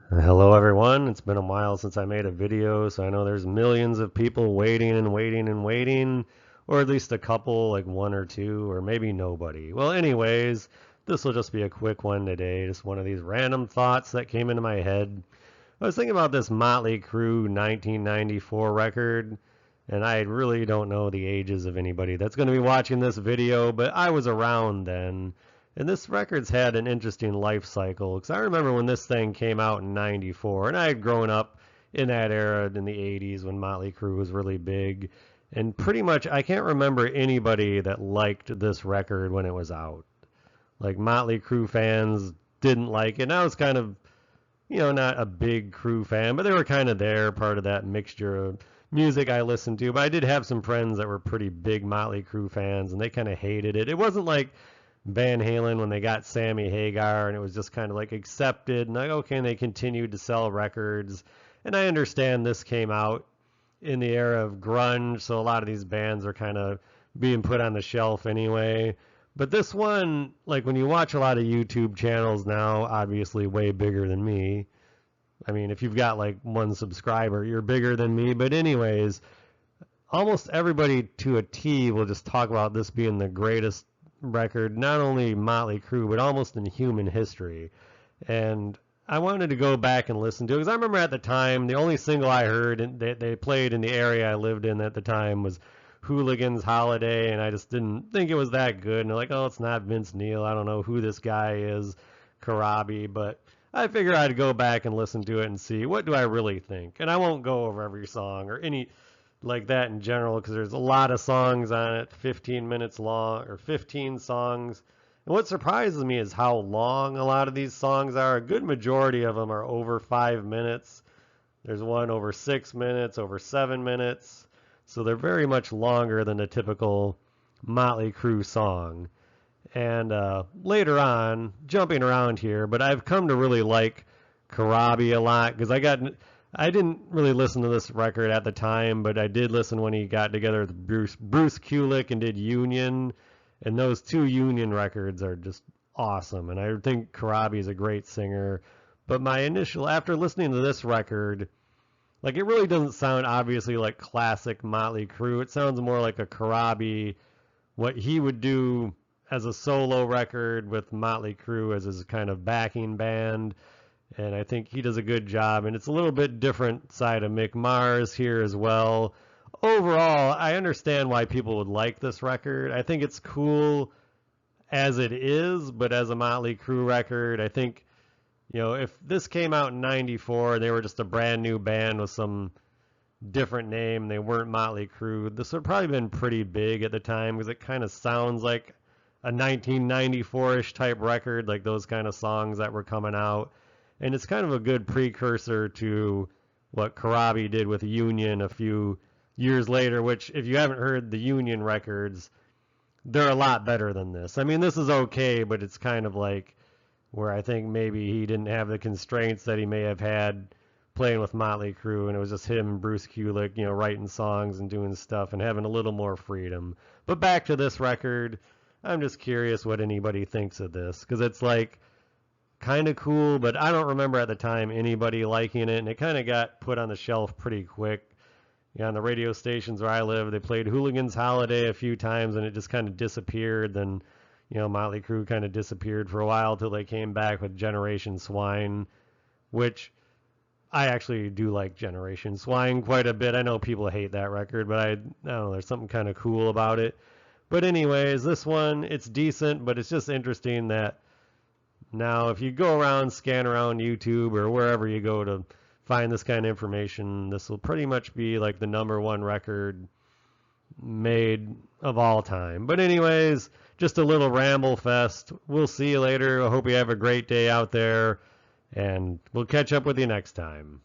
Hello everyone, it's been a while since I made a video, so I know there's millions of people waiting and waiting and waiting, or at least a couple, like one or two, or maybe nobody. Well, anyways, this will just be a quick one today, just one of these random thoughts that came into my head. I was thinking about this Motley Crue 1994 record, and I really don't know the ages of anybody that's going to be watching this video, but I was around then. And this record's had an interesting life cycle because I remember when this thing came out in 94, and I had grown up in that era in the 80s when Motley Crue was really big. And pretty much I can't remember anybody that liked this record when it was out. Like Motley Crue fans didn't like it. And I was kind of, not a big Crue fan, but they were kind of there, part of that mixture of music I listened to. But I did have some friends that were pretty big Motley Crue fans, and they kind of hated it. It wasn't like Van Halen when they got Sammy Hagar, and it was just kind of like accepted, and like, okay, and they continued to sell records. And I understand this came out in the era of grunge, so a lot of these bands are kind of being put on the shelf anyway. But this one, like when you watch a lot of YouTube channels now, obviously way bigger than me. I mean, if you've got like one subscriber, you're bigger than me. But anyways, almost everybody to a T will just talk about this being the greatest record, not only Motley Crue, but almost in human history. And I wanted to go back and listen to it because I remember at the time the only single I heard that they played in the area I lived in at the time was Hooligan's Holiday, and I just didn't think it was that good. And they're like, oh, it's not Vince Neil. I don't know who this guy is, Karabi, but I figured I'd go back and listen to it and see what do I really think. And I won't go over every song or any like that in general because there's a lot of songs on it, 15 minutes long or 15 songs. And what surprises me is how long a lot of these songs are. A good majority of them are over 5 minutes. There's one over 6 minutes, over 7 minutes. So they're very much longer than a typical Motley Crue song. And later on, jumping around here, but I've come to really like Karabi a lot because I didn't really listen to this record at the time, but I did listen when he got together with Bruce Kulick and did Union, and those two Union records are just awesome. And I think Karabi is a great singer. But my initial, after listening to this record, like it really doesn't sound obviously like classic Motley Crue. It sounds more like a Karabi, what he would do as a solo record with Motley Crue as his kind of backing band. And I think he does a good job. And it's a little bit different side of Mick Mars here as well. Overall, I understand why people would like this record. I think it's cool as it is, but as a Motley Crue record, I think, if this came out in 94 and they were just a brand new band with some different name, they weren't Motley Crue, this would have probably been pretty big at the time because it kind of sounds like a 1994-ish type record, like those kind of songs that were coming out. And it's kind of a good precursor to what Karabi did with Union a few years later, which if you haven't heard the Union records, they're a lot better than this. I mean, this is okay, but it's kind of like where I think maybe he didn't have the constraints that he may have had playing with Motley Crue, and it was just him and Bruce Kulick, writing songs and doing stuff and having a little more freedom. But back to this record, I'm just curious what anybody thinks of this, because it's like kind of cool, but I don't remember at the time anybody liking it, and it kind of got put on the shelf pretty quick. On the radio stations where I live, they played Hooligan's Holiday a few times, and it just kind of disappeared. Then, Motley Crue kind of disappeared for a while till they came back with Generation Swine, which I actually do like Generation Swine quite a bit. I know people hate that record, but I don't know, there's something kind of cool about it. But anyways, this one, it's decent, but it's just interesting that now, if you go around, scan around YouTube or wherever you go to find this kind of information, this will pretty much be like the #1 record made of all time. But anyways, just a little ramble fest. We'll see you later. I hope you have a great day out there, and we'll catch up with you next time.